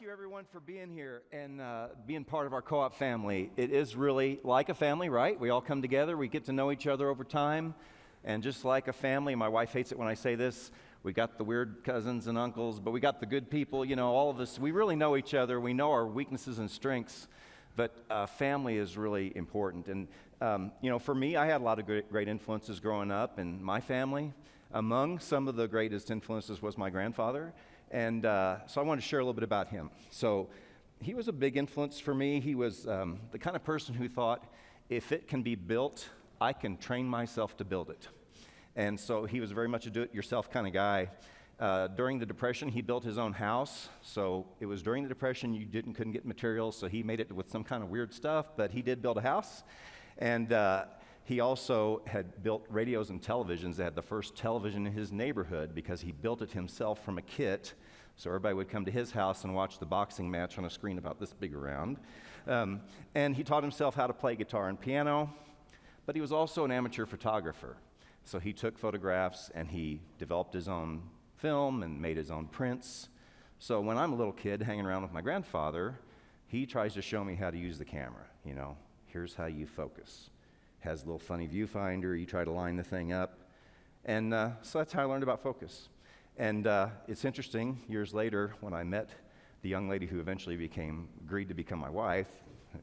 you, everyone, for being here and being part of our co-op family. It is really like a family, right? We all come together, we get to know each other over time, and just like a family, my wife hates it when I say this, we got the weird cousins and uncles, but we got the good people, all of us. We really know each other. We know our weaknesses and strengths, but family is really important. And, for me, I had a lot of great influences growing up in my family. Among some of the greatest influences was my grandfather. And so I wanted to share a little bit about him. So he was a big influence for me. He was the kind of person who thought, if it can be built, I can train myself to build it. And so he was very much a do-it-yourself kind of guy. During the Depression, he built his own house. So it was during the Depression, you couldn't get materials, so he made it with some kind of weird stuff, but he did build a house. And he also had built radios and televisions. They had the first television in his neighborhood because he built it himself from a kit. So everybody would come to his house and watch the boxing match on a screen about this big around. And he taught himself how to play guitar and piano, but he was also an amateur photographer. So he took photographs and he developed his own film and made his own prints. So when I'm a little kid hanging around with my grandfather, he tries to show me how to use the camera. Here's how you focus. Has a little funny viewfinder, you try to line the thing up. And so that's how I learned about focus. And it's interesting, years later, when I met the young lady who eventually agreed to become my wife,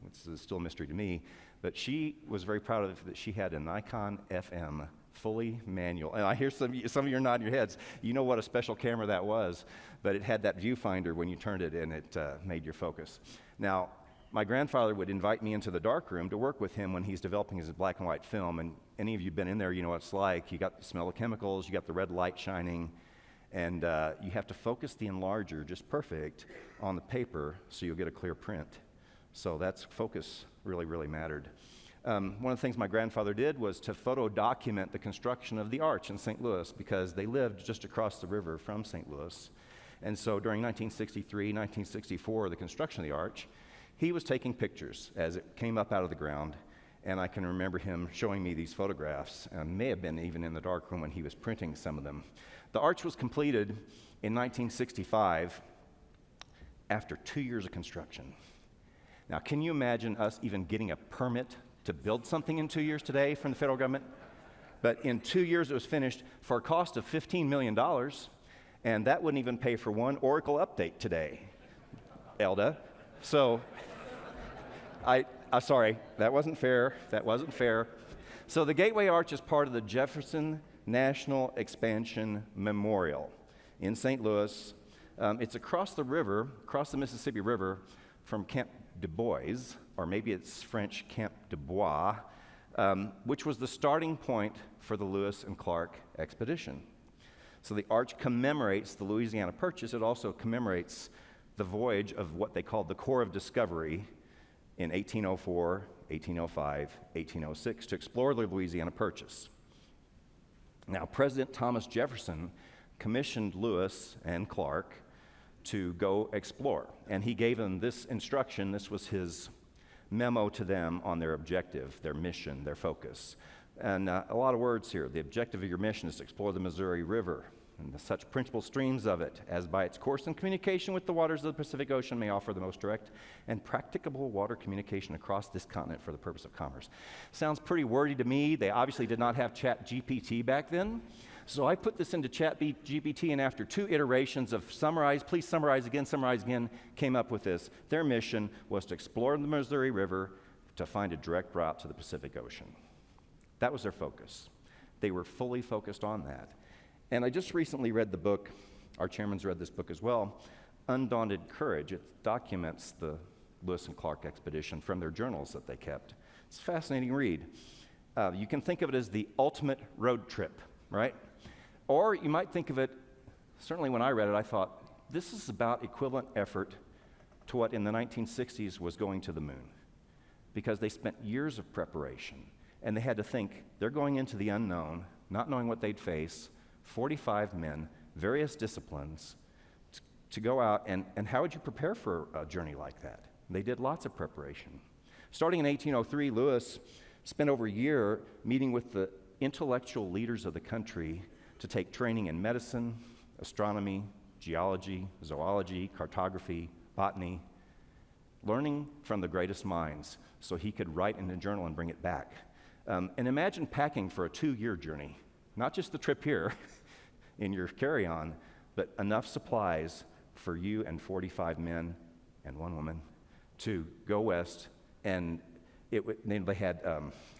it's still a mystery to me, but she was very proud of that she had a Nikon FM fully manual. And I hear some of you are nodding your heads. You know what a special camera that was, but it had that viewfinder when you turned it and it made your focus. Now, my grandfather would invite me into the darkroom to work with him when he's developing his black and white film. And any of you been in there, you know what it's like. You got the smell of chemicals, you got the red light shining, and you have to focus the enlarger just perfect on the paper so you'll get a clear print. So that's focus really, really mattered. One of the things my grandfather did was to photo document the construction of the arch in St. Louis because they lived just across the river from St. Louis. And so during 1963, 1964, the construction of the arch, he was taking pictures as it came up out of the ground, and I can remember him showing me these photographs, and may have been even in the darkroom when he was printing some of them. The arch was completed in 1965 after 2 years of construction. Now, can you imagine us even getting a permit to build something in 2 years today from the federal government? But in 2 years, it was finished for a cost of $15 million, and that wouldn't even pay for one Oracle update today, Elda. So, sorry, that wasn't fair. So the Gateway Arch is part of the Jefferson National Expansion Memorial in St. Louis. It's across the Mississippi River from Camp Du Bois, or maybe it's French Camp du Bois, which was the starting point for the Lewis and Clark expedition. So the arch commemorates the Louisiana Purchase. It also commemorates the voyage of what they called the Corps of Discovery in 1804, 1805, 1806 to explore the Louisiana Purchase. Now, President Thomas Jefferson commissioned Lewis and Clark to go explore, and he gave them this instruction. This was his memo to them on their objective, their mission, their focus. And a lot of words here. The objective of your mission is to explore the Missouri River and such principal streams of it as by its course in communication with the waters of the Pacific Ocean may offer the most direct and practicable water communication across this continent for the purpose of commerce. Sounds pretty wordy to me. They obviously did not have ChatGPT back then. So I put this into ChatGPT, and after 2 iterations of please summarize again, came up with this. Their mission was to explore the Missouri River to find a direct route to the Pacific Ocean. That was their focus. They were fully focused on that. And I just recently read the book, our chairman's read this book as well, Undaunted Courage. It documents the Lewis and Clark expedition from their journals that they kept. It's a fascinating read. You can think of it as the ultimate road trip, right? Or you might think of it, certainly when I read it, I thought, this is about equivalent effort to what in the 1960s was going to the moon, because they spent years of preparation, and they had to think, they're going into the unknown, not knowing what they'd face, 45 men, various disciplines, to go out, and how would you prepare for a journey like that? They did lots of preparation. Starting in 1803, Lewis spent over a year meeting with the intellectual leaders of the country to take training in medicine, astronomy, geology, zoology, cartography, botany, learning from the greatest minds so he could write in a journal and bring it back. And imagine packing for a 2-year journey, not just the trip here in your carry-on, but enough supplies for you and 45 men and 1 woman to go west. And they had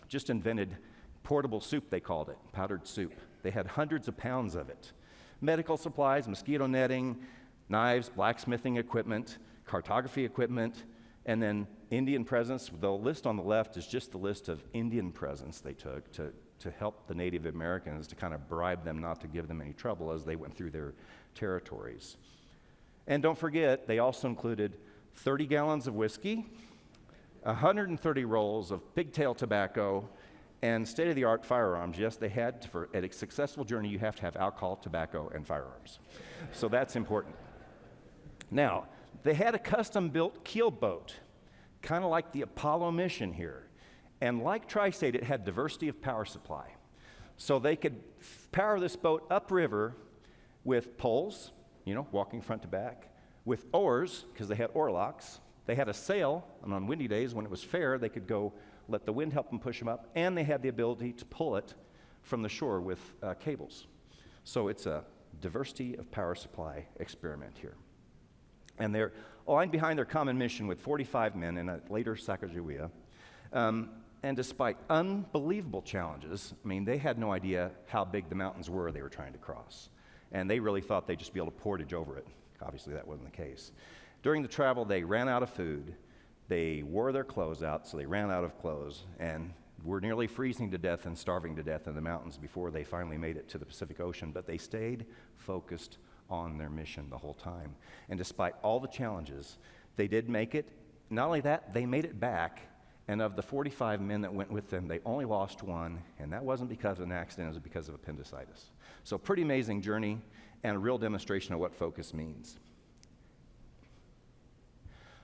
just invented portable soup, they called it, powdered soup. They had hundreds of pounds of it. Medical supplies, mosquito netting, knives, blacksmithing equipment, cartography equipment, and then Indian presents. The list on the left is just the list of Indian presents they took to help the Native Americans, to kind of bribe them not to give them any trouble as they went through their territories. And don't forget, they also included 30 gallons of whiskey, 130 rolls of pigtail tobacco, and state-of-the-art firearms. Yes, they had, for a successful journey, you have to have alcohol, tobacco, and firearms. So that's important. Now, they had a custom-built keel boat, kind of like the Apollo mission here. And like Tri-State, it had diversity of power supply. So they could power this boat upriver with poles, walking front to back, with oars, because they had oar locks. They had a sail, and on windy days when it was fair, they could go let the wind help them push them up, and they had the ability to pull it from the shore with cables. So it's a diversity of power supply experiment here. And they're aligned behind their common mission with 45 men in a later Sacagawea. And despite unbelievable challenges, they had no idea how big the mountains were they were trying to cross. And they really thought they'd just be able to portage over it. Obviously, that wasn't the case. During the travel, they ran out of food. They wore their clothes out, so they ran out of clothes, and were nearly freezing to death and starving to death in the mountains before they finally made it to the Pacific Ocean. But they stayed focused on their mission the whole time. And despite all the challenges, they did make it. Not only that, they made it back. And of the 45 men that went with them, they only lost 1, and that wasn't because of an accident, it was because of appendicitis. So pretty amazing journey, and a real demonstration of what focus means.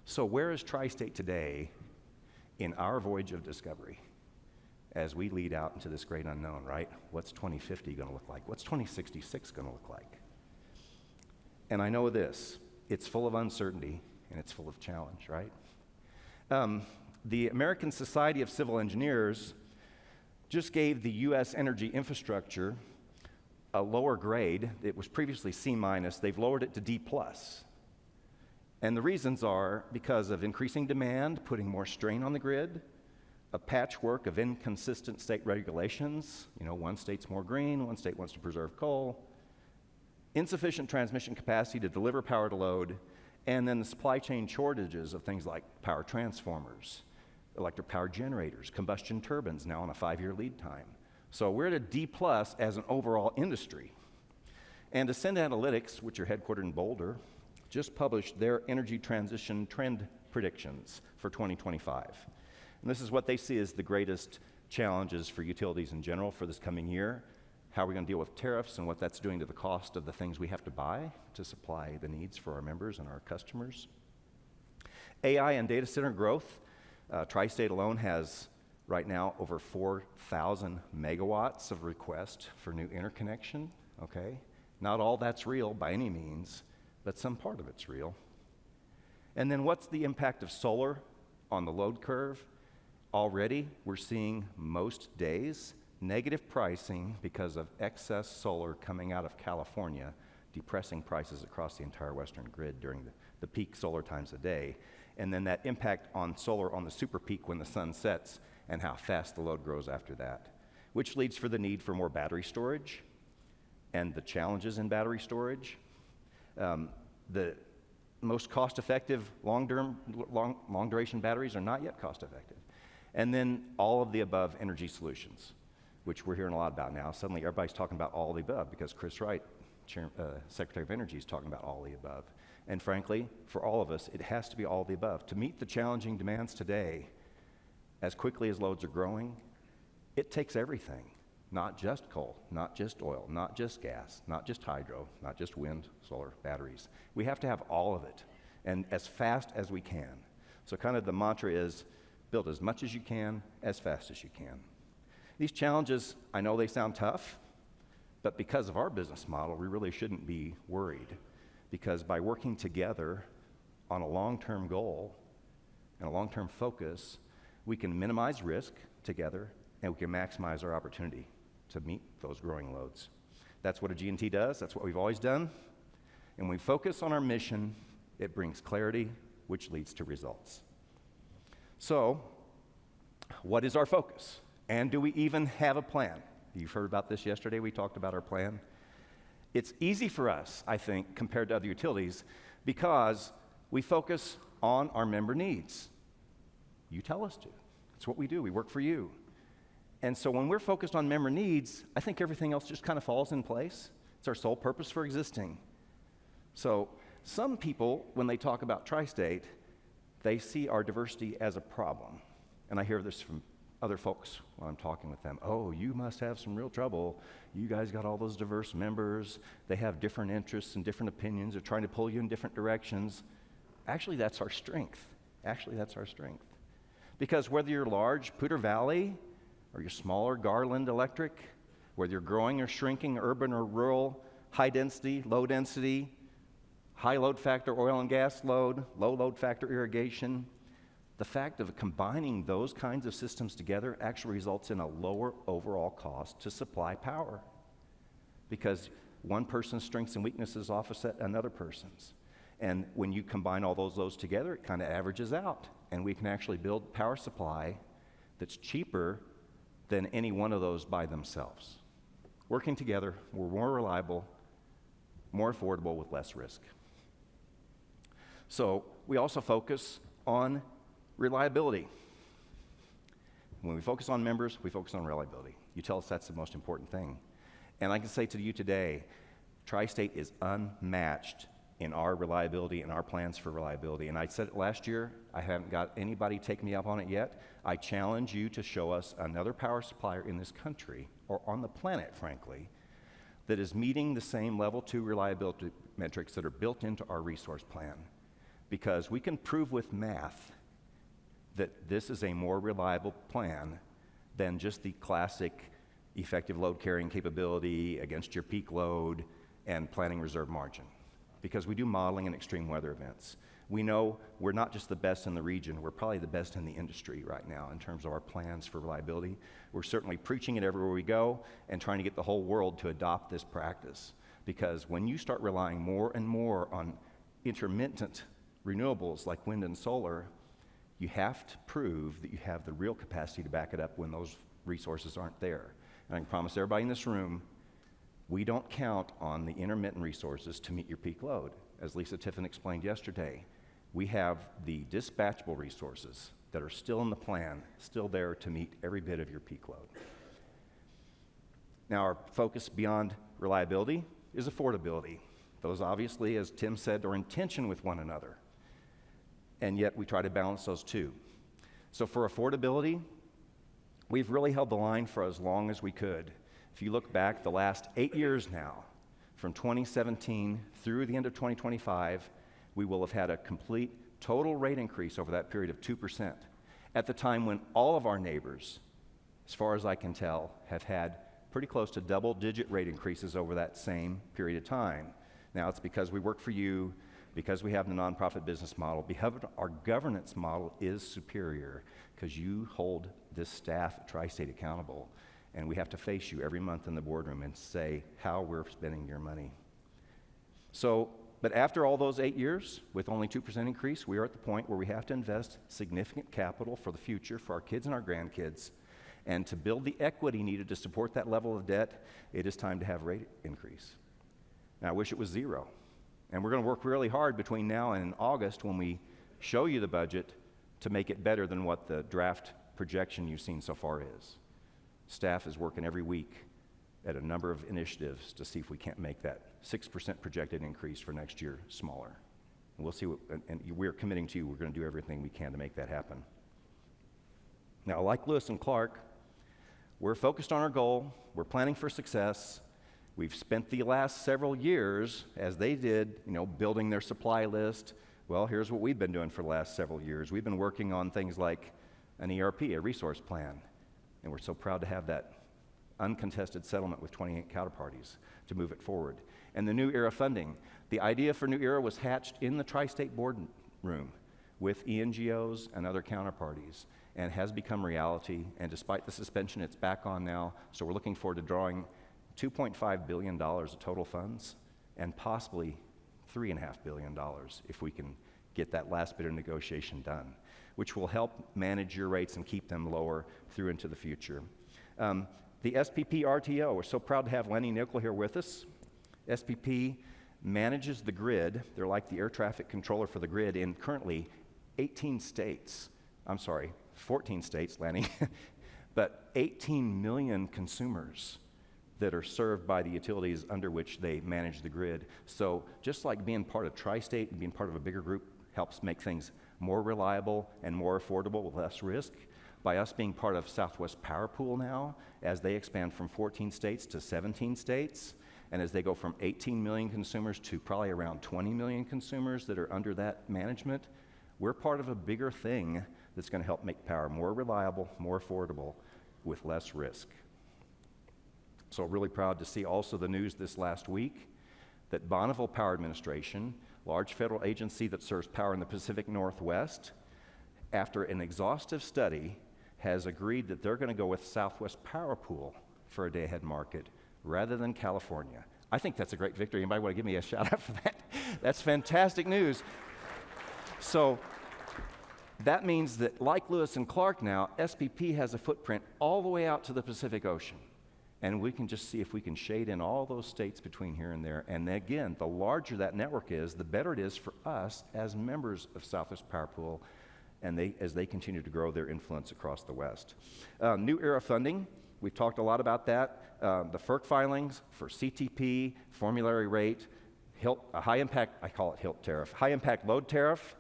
So where is Tri-State today in our voyage of discovery as we lead out into this great unknown, right? What's 2050 going to look like? What's 2066 going to look like? And I know this, it's full of uncertainty, and it's full of challenge, right? The American Society of Civil Engineers just gave the U.S. energy infrastructure a lower grade. It was previously C-. They've lowered it to D+. And the reasons are because of increasing demand, putting more strain on the grid, a patchwork of inconsistent state regulations. One state's more green, one state wants to preserve coal, insufficient transmission capacity to deliver power to load, and then the supply chain shortages of things like power transformers, electric power generators, combustion turbines, now on a 5-year lead time. So we're at a D+ as an overall industry. And Ascend Analytics, which are headquartered in Boulder, just published their energy transition trend predictions for 2025. And this is what they see as the greatest challenges for utilities in general for this coming year. How are we going to deal with tariffs and what that's doing to the cost of the things we have to buy to supply the needs for our members and our customers. AI and data center growth. Tri-State alone has right now over 4,000 megawatts of request for new interconnection, okay? Not all that's real by any means, but some part of it's real. And then what's the impact of solar on the load curve? Already, we're seeing most days negative pricing because of excess solar coming out of California, depressing prices across the entire western grid during the peak solar times of day. And then that impact on solar on the super peak when the sun sets and how fast the load grows after that, which leads for the need for more battery storage and the challenges in battery storage. The most cost-effective long duration batteries are not yet cost-effective. And then all of the above energy solutions, which we're hearing a lot about now. Suddenly everybody's talking about all of the above because Chris Wright, Secretary of Energy, is talking about all of the above. And frankly, for all of us, it has to be all of the above. To meet the challenging demands today, as quickly as loads are growing, it takes everything. Not just coal, not just oil, not just gas, not just hydro, not just wind, solar, batteries. We have to have all of it, and as fast as we can. So kind of the mantra is, build as much as you can, as fast as you can. These challenges, I know they sound tough, but because of our business model, we really shouldn't be worried, because by working together on a long-term goal and a long-term focus, we can minimize risk together and we can maximize our opportunity to meet those growing loads. That's what a G&T does. That's what we've always done. And when we focus on our mission, it brings clarity, which leads to results. So, what is our focus? And do we even have a plan? You've heard about this yesterday. We talked about our plan. It's easy for us, I think, compared to other utilities, because we focus on our member needs. You tell us to. It's what we do. We work for you. And so when we're focused on member needs, I think everything else just kind of falls in place. It's our sole purpose for existing. So some people, when they talk about Tri-State, they see our diversity as a problem. And I hear this from other folks when I'm talking with them. Oh, you must have some real trouble. You guys got all those diverse members. They have different interests and different opinions. They're trying to pull you in different directions. Actually, that's our strength. Because whether you're large, Poudre Valley, or you're smaller, Garland Electric, whether you're growing or shrinking, urban or rural, high density, low density, high load factor oil and gas load, low load factor irrigation, the fact of combining those kinds of systems together actually results in a lower overall cost to supply power, because one person's strengths and weaknesses offset another person's. And when you combine all those loads together, it kind of averages out, and we can actually build power supply that's cheaper than any one of those by themselves. Working together, we're more reliable, more affordable with less risk. So we also focus on reliability. When we focus on members, we focus on reliability. You tell us that's the most important thing. And I can say to you today, Tri-State is unmatched in our reliability and our plans for reliability. And I said it last year, I haven't got anybody take me up on it yet. I challenge you to show us another power supplier in this country, or on the planet, frankly, that is meeting the same level 2 reliability metrics that are built into our resource plan. Because we can prove with math that this is a more reliable plan than just the classic effective load carrying capability against your peak load and planning reserve margin. Because we do modeling in extreme weather events. We know we're not just the best in the region, we're probably the best in the industry right now in terms of our plans for reliability. We're certainly preaching it everywhere we go and trying to get the whole world to adopt this practice. Because when you start relying more and more on intermittent renewables like wind and solar, you have to prove that you have the real capacity to back it up when those resources aren't there. And I can promise everybody in this room, we don't count on the intermittent resources to meet your peak load. As Lisa Tiffin explained yesterday, we have the dispatchable resources that are still in the plan, still there to meet every bit of your peak load. Now, our focus beyond reliability is affordability. Those obviously, as Tim said, are in tension with one another. And yet we try to balance those two. So for affordability, we've really held the line for as long as we could. If you look back the last 8 years now, from 2017 through the end of 2025, we will have had a complete total rate increase over that period of 2%, at the time when all of our neighbors, as far as I can tell, have had pretty close to double-digit rate increases over that same period of time. Now, it's because we work for you, because we have the nonprofit business model, because our governance model is superior, because you hold this staff at Tri-State accountable, and we have to face you every month in the boardroom and say how we're spending your money. So, but after all those 8 years, with only 2% increase, we are at the point where we have to invest significant capital for the future, for our kids and our grandkids, and to build the equity needed to support that level of debt, it is time to have rate increase. Now, I wish it was zero. And we're going to work really hard between now and August when we show you the budget to make it better than what the draft projection you've seen so far is. Staff is working every week at a number of initiatives to see if we can't make that 6% projected increase for next year smaller. And we'll see what, and we're committing to you, we're going to do everything we can to make that happen. Now, like Lewis and Clark, we're focused on our goal, we're planning for success. We've spent the last several years, as they did, building their supply list. Well, here's what we've been doing for the last several years. We've been working on things like an ERP, a resource plan, and we're so proud to have that uncontested settlement with 28 counterparties to move it forward. And the New Era funding. The idea for New Era was hatched in the Tri-State board room with ENGOs and other counterparties, and has become reality. And despite the suspension, it's back on now. So we're looking forward to drawing $2.5 billion of total funds, and possibly $3.5 billion if we can get that last bit of negotiation done, which will help manage your rates and keep them lower through into the future. The SPP RTO, we're so proud to have Lenny Nickel here with us. SPP manages the grid. They're like the air traffic controller for the grid in currently 14 states, Lenny, but 18 million consumers that are served by the utilities under which they manage the grid. So just like being part of Tri-State and being part of a bigger group helps make things more reliable and more affordable with less risk, by us being part of Southwest Power Pool now, as they expand from 14 states to 17 states, and as they go from 18 million consumers to probably around 20 million consumers that are under that management, we're part of a bigger thing that's going to help make power more reliable, more affordable, with less risk. So really proud to see also the news this last week that Bonneville Power Administration, large federal agency that serves power in the Pacific Northwest, after an exhaustive study, has agreed that they're going to go with Southwest Power Pool for a day-ahead market rather than California. I think that's a great victory. Anybody want to give me a shout out for that? That's fantastic news. So that means that, like Lewis and Clark now, SPP has a footprint all the way out to the Pacific Ocean. And we can just see if we can shade in all those states between here and there. And again, the larger that network is, the better it is for us as members of Southwest Power Pool, and as they continue to grow their influence across the West. New era funding, we've talked a lot about that. The FERC filings for CTP, formulary rate, a high impact, I call it HILT tariff, high impact load tariff,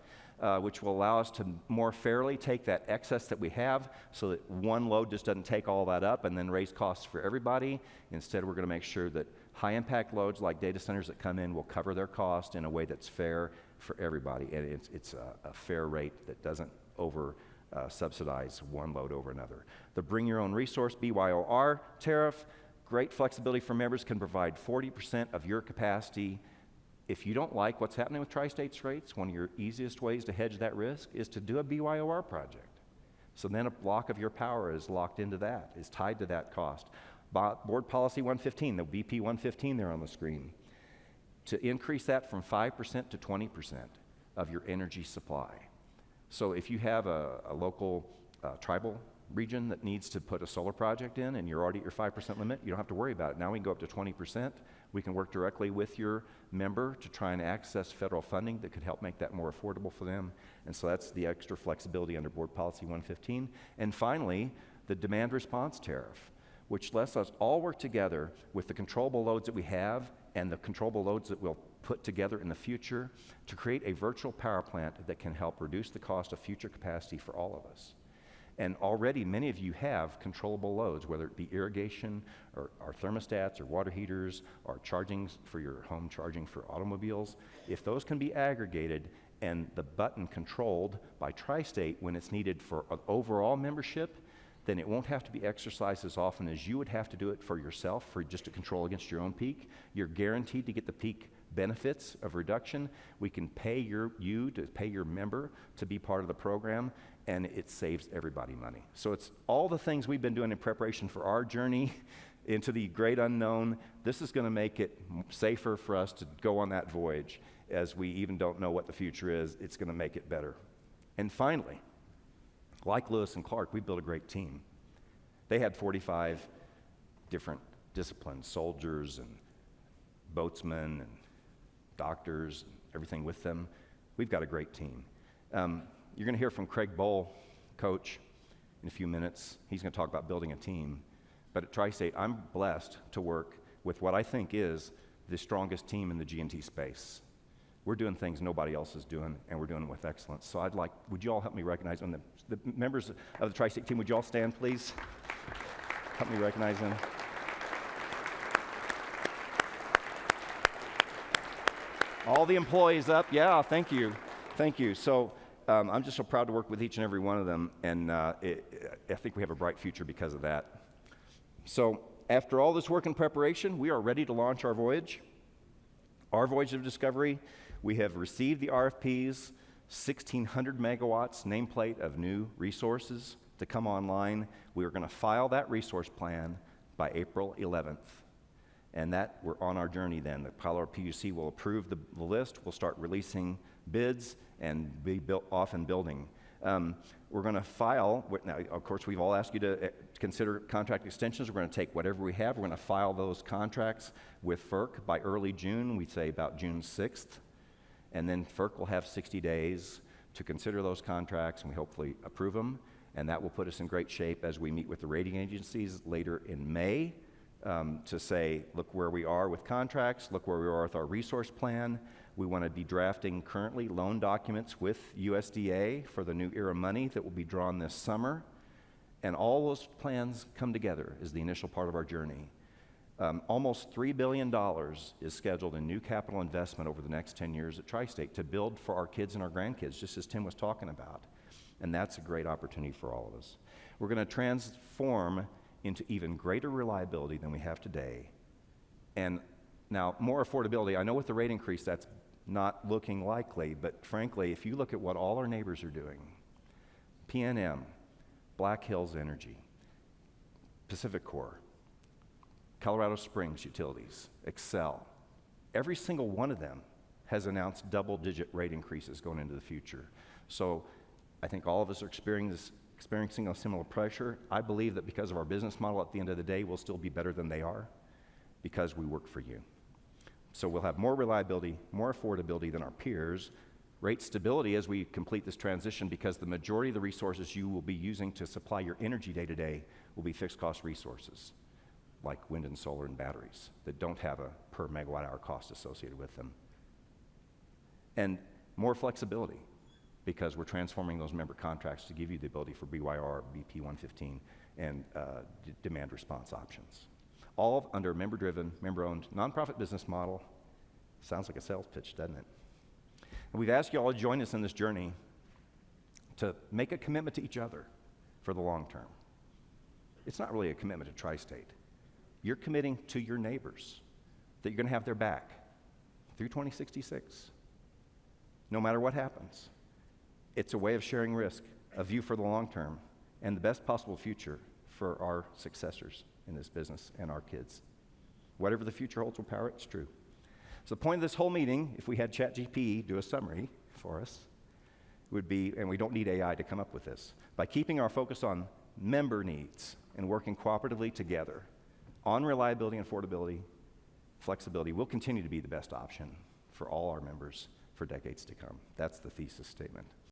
which will allow us to more fairly take that excess that we have so that one load just doesn't take all that up and then raise costs for everybody. Instead, we're going to make sure that high impact loads like data centers that come in will cover their cost in a way that's fair for everybody. And it's a fair rate that doesn't over subsidize one load over another. The bring your own resource BYOR tariff, great flexibility for members, can provide 40% of your capacity. If you don't like what's happening with Tri-State's rates, one of your easiest ways to hedge that risk is to do a BYOR project. So then a block of your power is locked into that, is tied to that cost. Board Policy 115, the BP 115 there on the screen, to increase that from 5% to 20% of your energy supply. So if you have a local tribal region that needs to put a solar project in and you're already at your 5% limit, you don't have to worry about it. Now we can go up to 20%. We can work directly with your member to try and access federal funding that could help make that more affordable for them. And so that's the extra flexibility under Board Policy 115. And finally, the demand response tariff, which lets us all work together with the controllable loads that we have and the controllable loads that we'll put together in the future to create a virtual power plant that can help reduce the cost of future capacity for all of us. And already many of you have controllable loads, whether it be irrigation or thermostats or water heaters or charging for your home, charging for automobiles. If those can be aggregated and the button controlled by Tri-State when it's needed for an overall membership, then it won't have to be exercised as often as you would have to do it for yourself for just to control against your own peak. You're guaranteed to get the peak benefits of reduction. We can pay you to pay your member to be part of the program, and it saves everybody money. So it's all the things we've been doing in preparation for our journey into the great unknown. This is going to make it safer for us to go on that voyage. As we even don't know what the future is, it's going to make it better. And finally, like Lewis and Clark, we built a great team. They had 45 different disciplines, soldiers and boatsmen and doctors, and everything with them. We've got a great team. You're going to hear from Craig Bowl, coach, in a few minutes. He's going to talk about building a team. But at Tri-State, I'm blessed to work with what I think is the strongest team in the G&T space. We're doing things nobody else is doing, and we're doing them with excellence. So would you all help me recognize them? The members of the Tri-State team, would you all stand, please? Help me recognize them. All the employees up, yeah, thank you. Thank you. So I'm just so proud to work with each and every one of them, and I think we have a bright future because of that. So after all this work and preparation, we are ready to launch our voyage of discovery. We have received the RFPs. 1,600 megawatts nameplate of new resources to come online. We are going to file that resource plan by April 11th. And that, we're on our journey then. The Colorado PUC will approve the list. We'll start releasing bids and be built off and building. We're going to file, now of course we've all asked you to consider contract extensions. We're going to take whatever we have. We're going to file those contracts with FERC by early June. We'd say about June 6th. And then FERC will have 60 days to consider those contracts, and we hopefully approve them. And that will put us in great shape as we meet with the rating agencies later in May to say, look where we are with contracts, look where we are with our resource plan. We want to be drafting currently loan documents with USDA for the new ERA money that will be drawn this summer. And all those plans come together as the initial part of our journey. Almost $3 billion is scheduled in new capital investment over the next 10 years at Tri-State to build for our kids and our grandkids, just as Tim was talking about. And that's a great opportunity for all of us. We're going to transform into even greater reliability than we have today. And now, more affordability. I know with the rate increase, that's not looking likely, but frankly, if you look at what all our neighbors are doing, PNM, Black Hills Energy, Pacific Corp, Colorado Springs Utilities, Excel, every single one of them has announced double-digit rate increases going into the future. So I think all of us are experiencing a similar pressure. I believe that because of our business model, at the end of the day, we'll still be better than they are because we work for you. So we'll have more reliability, more affordability than our peers, rate stability as we complete this transition, because the majority of the resources you will be using to supply your energy day to day will be fixed cost resources, like wind and solar and batteries that don't have a per megawatt hour cost associated with them. And more flexibility, because we're transforming those member contracts to give you the ability for BYR, BP 115, and demand response options. All under a member-driven, member-owned, nonprofit business model. Sounds like a sales pitch, doesn't it? And we've asked you all to join us in this journey to make a commitment to each other for the long term. It's not really a commitment to Tri-State. You're committing to your neighbors that you're going to have their back through 2066, no matter what happens. It's a way of sharing risk, a view for the long term, and the best possible future for our successors in this business and our kids. Whatever the future holds will power it, it's true. So the point of this whole meeting, if we had ChatGPT do a summary for us, would be, and we don't need AI to come up with this, by keeping our focus on member needs and working cooperatively together on reliability and affordability, flexibility, we'll continue to be the best option for all our members for decades to come. That's the thesis statement.